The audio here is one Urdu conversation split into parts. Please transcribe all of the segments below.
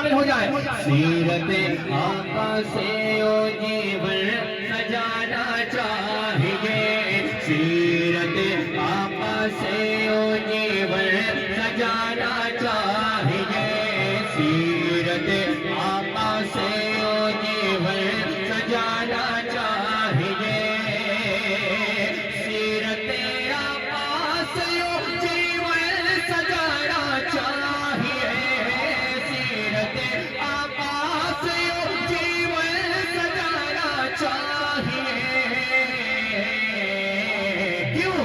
شامل ہو جائیں. سیرت آقا سے او جیون سجانا چاہیے, سیرت آقا سے او جیون سجانا چاہیے, سیرت آقا سے او جیون سجانا چاہیے, سیرت آقا سے او جیون سجانا چاہیے, سیرت آقا سے او جیون سجانا چاہیے. کیوں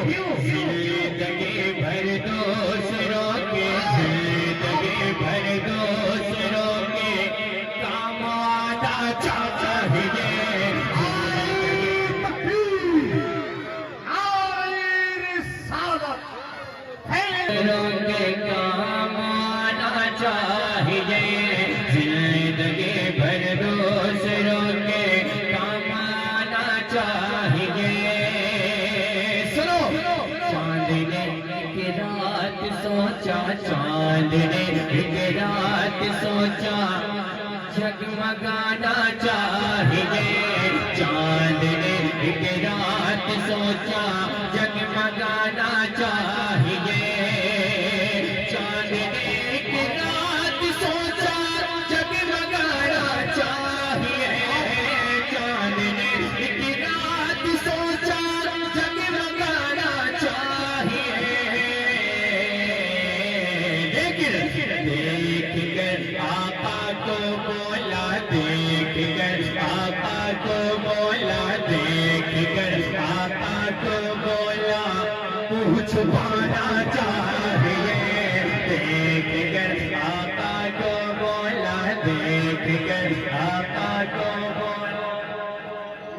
زندگی بھر دوسروں کے, زندگی بھر دوسروں کے کام آنا چاہیے. دوسروں کے کام آنا چاہیے, زندگی بھر دوسروں کے کام آنا چاہیے. سنو, چاند نے ایک رات سوچا, چاند نے ایک رات سوچا جگمگانا چاہیے, چاند نے ایک رات سوچا جگمگانا چاہیے, چاند نے ایک رات سوچا جگمگانا چاہیے, چاند نے ایک رات سوچا جگمگانا چاہیے. لیکن دیکھ کر آقا کو بولا, دیکھ کر آقا کو بولا, دیکھ کر آقا کو بولا منہ چھپانا چاہیے, دیکھ کر آقا کو بولا, دیکھ کر آقا کو بولا.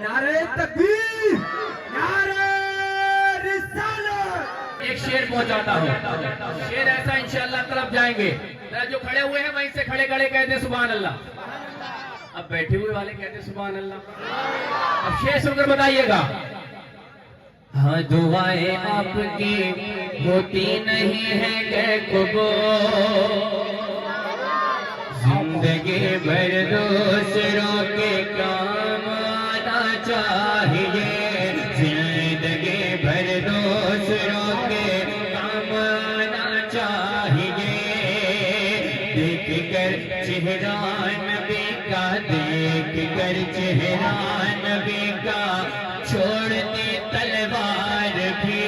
نعرہ تکبیر, نعرہ رسالت. ایک شعر پہنچاتا ہوں, شعر ایسا انشاءاللہ طرف جائیں گے. جو کھڑے ہوئے ہیں وہیں سے کھڑے کھڑے کہتے ہیں سبحان اللہ, اب بیٹھے ہوئے والے کہتے ہیں سبحان اللہ. اب شعر سن کر بتائیے گا. ہاں دعائیں آپ کی ہوتی نہیں ہے کہ قبول, زندگی بھر دوسروں کے کام آنا چاہیے, زندگی بھر دوسروں کے کام آنا چاہیے. دیکھ کر چہرہ نبی کا, دیکھ کر چہرہ نبی کا چھوڑ دی تلوار بھی,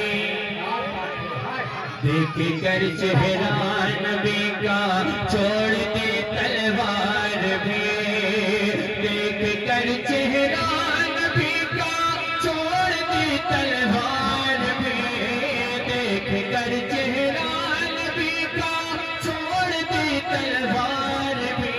دیکھ کر چہرہ نبی کا چھوڑ دی تلوار بھی, دیکھ کر چہرہ نبی کا چھوڑ دی تلوار بھی, دیکھ کر چہرہ نبی کا چھوڑ دی تلوار بھی.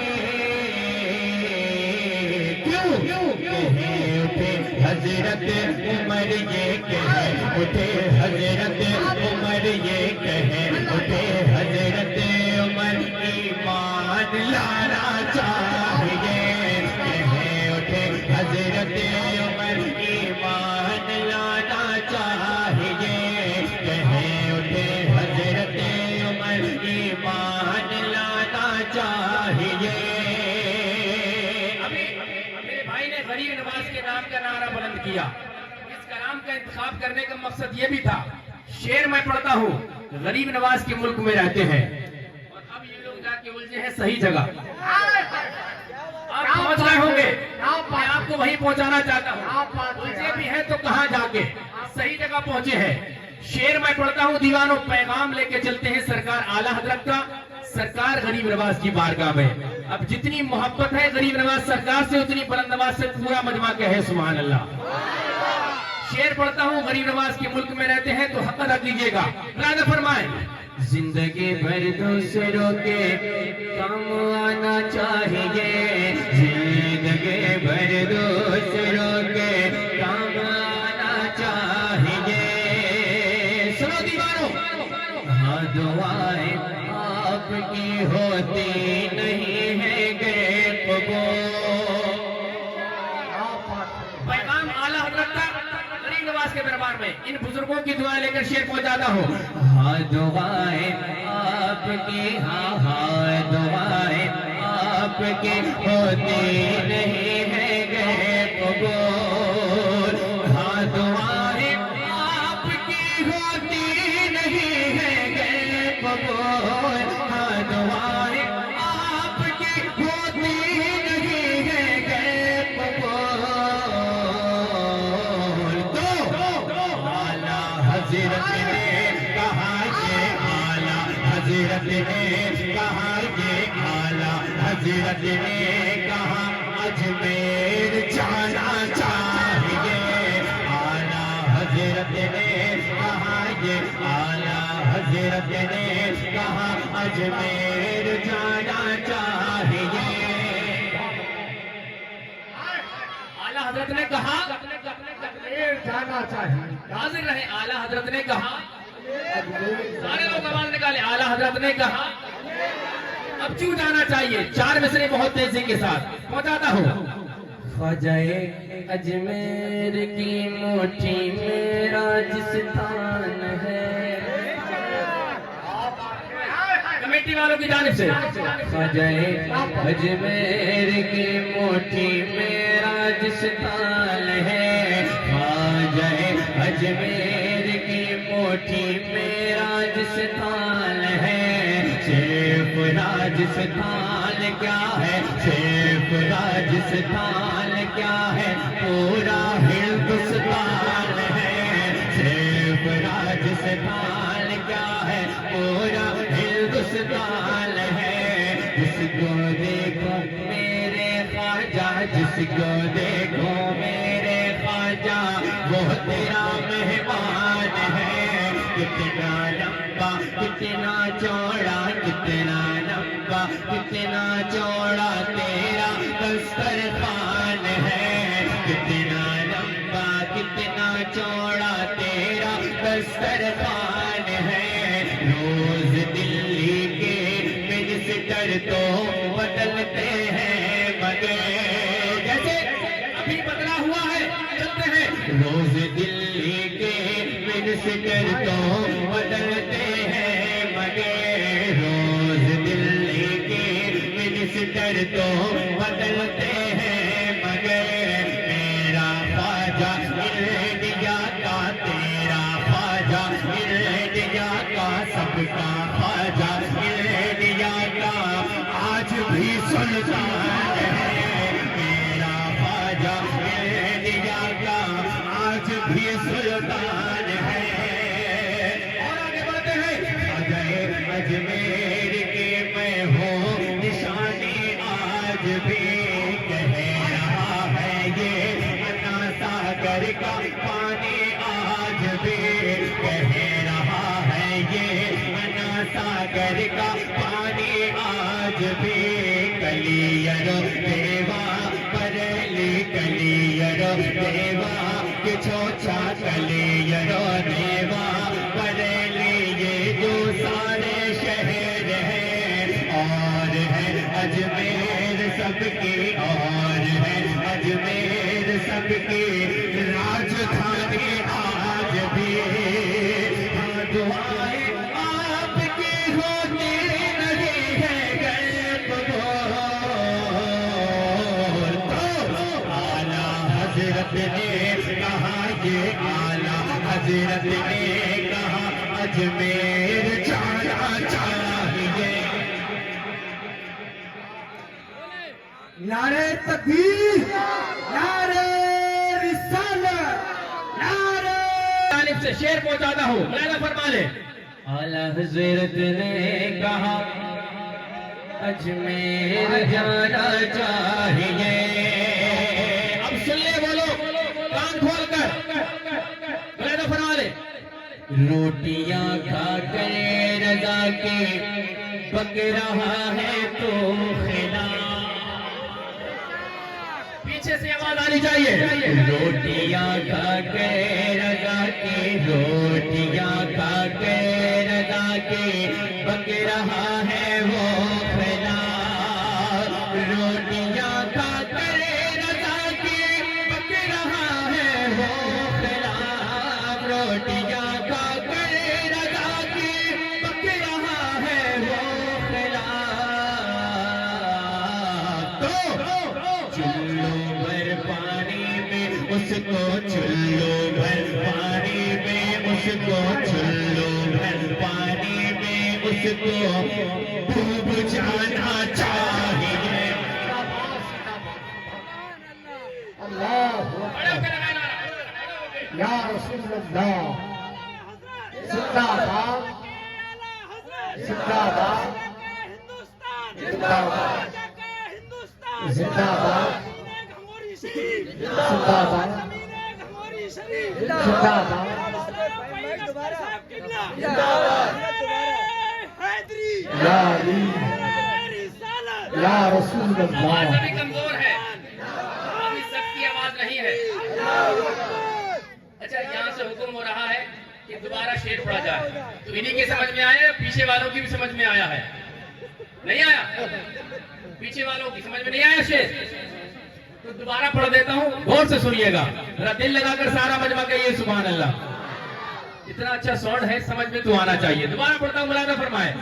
کیوں کہے اٹھے حضرت عمر, یہ کہے اٹھے حضرت عمر, یہ کہے اٹھے حضرت عمر ایمان لانا چاہیے, کہے اٹھے حضرت عمر ایمان لانا چاہیے, کہے اٹھے حضرت عمر ایمان لانا چاہیے. ابھی میرے بھائی نے غریب نواز کے نام کا نعرہ بلند کیا. اس کلام کا انتخاب کرنے کا مقصد یہ بھی تھا. شعر میں پڑھتا ہوں, غریب نواز کے ملک میں رہتے ہیں اور اب یہ لوگ جا کے الجھے ہیں صحیح جگہ. آپ پہنچ رہے ہوں گے, میں آپ کو وہیں پہنچانا چاہتا ہوں. الجھے بھی ہیں تو کہاں جا کے صحیح جگہ پہنچے ہیں. شعر میں پڑھتا ہوں, دیوانوں پیغام لے کے چلتے ہیں سرکار اعلیٰ حضرت کا, سرکار غریب نواز کی بارگاہ میں. اب جتنی محبت ہے غریب نواز سرکار سے, اتنی بلند نواز سے پورا مجمع کہے سبحان اللہ. شعر پڑھتا ہوں, غریب نواز کے ملک میں رہتے ہیں تو حق ادا کیجیے گا. رانا فرمائیں, زندگی بھر دوسروں کے کام آنا چاہیے, زندگی بھر دوسروں کے کام آنا چاہیے. سنو دیوانوں, ہاں دعائیں آپ کی ہوتی نہیں ہے کہ قبول. پیغام اعلیٰ حضرت کا غریب نواز کے دربار میں ان بزرگوں کی دعائیں لے کر شعر پہنچاتا ہوں. ہاں دعائیں آپ کی, ہاں دعائیں آپ کی ہوتی نہیں ہے غیب قبول ہاں دعائیں آپ کی ہوتی نہیں ہے غیب قبول ہاں دعائیں آپ کی ہوتی نہیں ہے غیب قبول تو اعلیٰ حضرت نے کہا یہ اعلیٰ حضرت نے کہا یہ اعلیٰ حضرت نے کہا اجمیر جانا چاہیے اعلیٰ حضرت نے کہا یہ اعلیٰ حضرت نے کہا اجمیر جانا چاہیے اعلیٰ حضرت نے کہا جانا چاہیے حاضر رہے اعلیٰ حضرت نے کہا سارے لوگ آواز نکالے اعلیٰ حضرت نے کہا اب کیوں جانا چاہیے چار مصرے بہت تیزی کے ساتھ پہنچاتا ہوں خواجہ اجمیر کی موٹی میرا جستان ہے کمیٹی والوں کی جانب سے خواجہ اجمیر کی موٹی میرا جستان ہے خواجہ اجمیر کی موٹی میرا جستان ہے صرف راجستھان کیا ہے صرف راجستھان کیا ہے پورا ہندوستان ہے صرف راجستھان کیا ہے پورا ہندوستان ہے جس کو دیکھو میرے خواجہ جس کو دیکھو میرے خواجہ وہ تیرا مہمان ہے کتنا لمبا کتنا چوڑا کتنا لمبا کتنا چوڑا تیرا دسترخوان ہے کتنا لمبا کتنا چوڑا تیرا دسترخوان ہے روز دلی کے منسٹر تو بدلتے ہیں مگر جیسے ابھی بدلا ہوا ہے چلتے ہیں روز دلی کے منسٹر تو بدلتے ہیں مگر روز دلی کے منسٹر تو بدلتے ہیں مگر میرا خواجہ انڈیا کا تیرا خواجہ انڈیا کا سب کا خواجہ انڈیا کا آج بھی سلطان ہے میرا خواجہ انڈیا کا آج بھی سلطان ہے اور آگے بڑھتے ہیں خواجہ اجمیر کی میں ہوں نشانی آج بھی کہہ رہا ہے یہ انا ساگر کا پانی آج بھی کہہ رہا ہے یہ انا ساگر کا پانی آج بھی کلیئر دیوا بریلی کلیئر دیوا چھوچا کلیئر دیوا بریلی یہ جو سارے شہر ہیں اور ہے اجمیر سب کی اور ہے اجمیر سب کی راجدھانی آج بھی ہاں دعائیں آپ کی ہوتی نہیں ہے غیب قبول تو اعلیٰ حضرت نے کہا یہ اعلیٰ حضرت نے کہا اجمیر جانا چاہیے نعرہ تکبیر نعرہ رسالت نعرہ جانب سے شعر پہنچاتا ہوں مولانا فرما لے اعلیٰ حضرت نے کہا اجمیر جانا چاہیے اب سن لے بولو کان کھول کر مولانا فرما لے روٹیاں کھا کر رضا کے پک رہا ہے تو خلا پیچھے سے آواز آنی چاہیے روٹیاں کھا کے رضا کے روٹیاں کھا کے رضا کے پک رہا ہے وہ خلا روٹیاں کھا کر رضا کے پک رہا ہے وہ خلا روٹیاں کھا کر رضا کے پک رہا ہے وہ خلا کو چلو بھر پانی میں اس کو ڈوب جانا چاہیے. اللہ بڑے ہو کے لگائے نعرہ. یا رسول اللہ زندہ باد زندہ باد زندہ باد زندہ باد زندہ باد زندہ باد یا علی یا رسول آواز اللہ. ابھی کمزور ہے, ابھی سب کی آواز نہیں ہے. اچھا, یہاں سے حکم ہو رہا ہے کہ دوبارہ شعر پڑھا جائے. تو انہی کے سمجھ میں آیا, پیچھے والوں کی بھی سمجھ میں آیا ہے؟ نہیں آیا؟ پیچھے والوں کی سمجھ میں نہیں آیا شعر؟ تو دوبارہ پڑھ دیتا ہوں, غور سے سنیے گا, ذرا دل لگا کر سارا مجمع کہیے سبحان اللہ. اتنا اچھا ساؤنڈ ہے, سمجھ میں تو آنا چاہیے. دوبارہ پڑھتا ہوں, ملاحظہ فرمائے.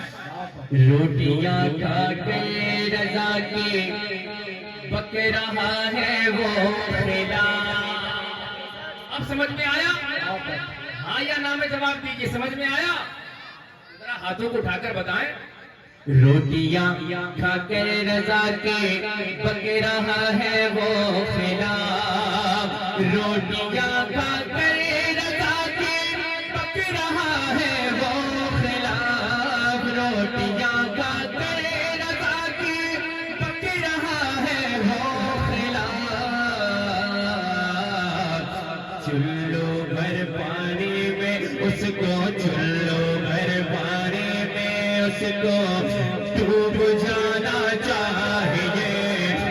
روٹیاں کھا کے رضا کی پک رہا ہے وہ خدا. اب سمجھ میں آیا؟ ہاں یا نا میں جواب دیجیے. سمجھ میں آیا؟ ذرا ہاتھوں کو اٹھا کر بتائیں. روٹیاں کھا کر رضا کے پک رہا ہے وہ خدا. روٹیاں کھا کر رضا کے پک رہا ہے وہ خدا. روٹیاں کھا کر رضا کے پک رہا ہے وہ خدا. چلو بھر پانی میں اس کو چلو بھر پانی میں اس کو ڈوب جانا چاہیے.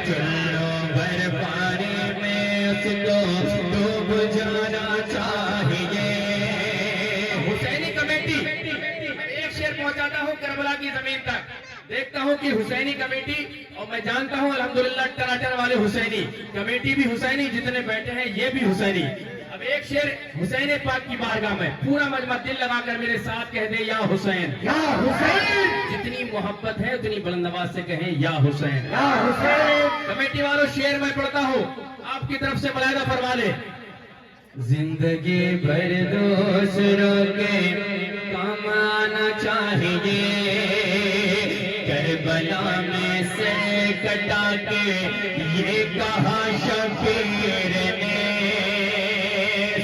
چلو بھر پانی میں اس کو ڈوب جانا چاہیے. حسینی کمیٹی, ایک شعر پہنچاتا ہوں کربلا کی زمین تک. دیکھتا ہوں کہ حسینی کمیٹی, اور میں جانتا ہوں الحمدللہ ٹراٹر والے حسینی, کمیٹی بھی حسینی, جتنے بیٹھے ہیں یہ بھی حسینی. اب ایک شعر حسین پاک کی بارگاہ میں, پورا مجمع دل لگا کر میرے ساتھ کہہ دے یا حسین. یا حسین جتنی محبت ہے اتنی بلند آواز سے کہیں یا حسین. یا حسین. کمیٹی والوں شعر میں پڑھتا ہوں, آپ کی طرف سے ملاحظہ فرما لے. زندگی بھر دوسروں کے کام آنا چاہیے. کربلا میں سے کٹا کے یہ کہا شبیر نے.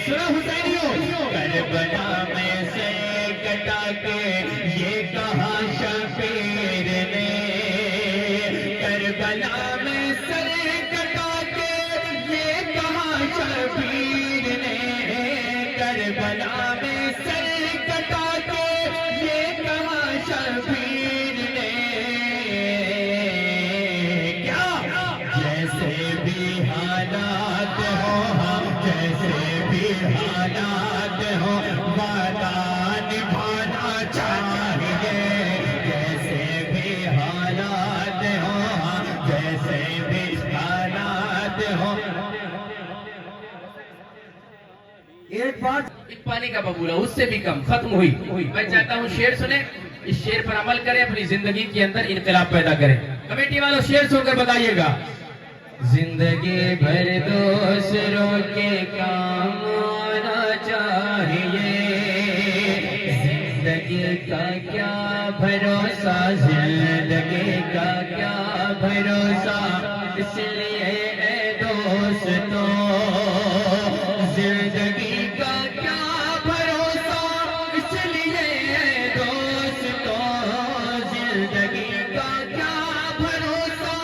سنا حسینیوں, کربلا میں سے کٹا کے یہ کہا شبیر نے. کربلا میں سے کٹا کے یہ کہا شبیر نے. کربلا میں سر کٹا کے یہ کہا شبیر نے. کیا جیسے بھی حالات ہو, جیسے بھی حالات ہو, وعدہ نبھانا چاہیے. جیسے بھی حالات ہو, جیسے بھی حالات ہو. ایک بات ایک پانی کا ببولا, اس سے بھی کم, ختم ہوئی. میں چاہتا ہوں شعر سنیں, اس شعر پر عمل کریں, اپنی زندگی کے اندر انقلاب پیدا کریں. کمیٹی والوں شعر سن کر بتائیے گا. زندگی بھر دوسروں کے کام آنا چاہیے. زندگی کا کیا بھروسہ, زندگی کا کیا بھروسہ, اس لیے اے دوستو زندگی کا کیا بھروسہ, اس لیے اے دوستو زندگی کا کیا بھروسہ,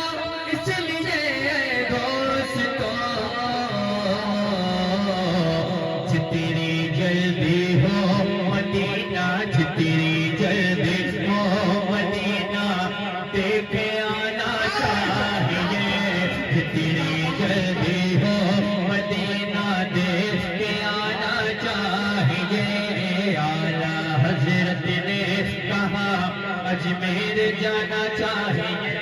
اس لیے اے دوستو جتنی جلدی ہو مدینہ, جتنی جلدی ہو مدینہ دیکھے آنا چاہیے. جتنی جلدی ہو مدینہ دیکھ کے آنا چاہیے. اعلیٰ حضرت نے کہا اجمیر جانا چاہیے.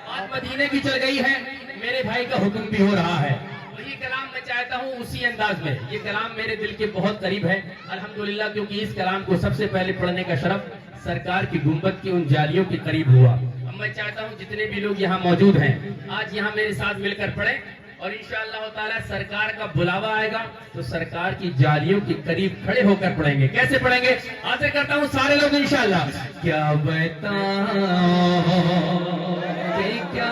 بات مدینے کی چل گئی ہے, میرے بھائی کا حکم بھی ہو رہا ہے. وہی کلام میں چاہتا ہوں اسی انداز میں. یہ کلام میرے دل کے بہت قریب ہے الحمدللہ, کیونکہ اس کلام کو سب سے پہلے پڑھنے کا شرف سرکار کی گنبد کی ان جالیوں کے قریب ہوا. اب میں چاہتا ہوں جتنے بھی لوگ یہاں موجود ہیں آج یہاں میرے ساتھ مل کر پڑھیں. اور انشاءاللہ تعالی سرکار کا بلاوا آئے گا تو سرکار کی جالیوں کے قریب کھڑے ہو کر پڑھیں گے. کیسے پڑھیں گے؟ حاضر کرتا ہوں سارے لوگ انشاءاللہ. کیا بتاؤں کہ کیا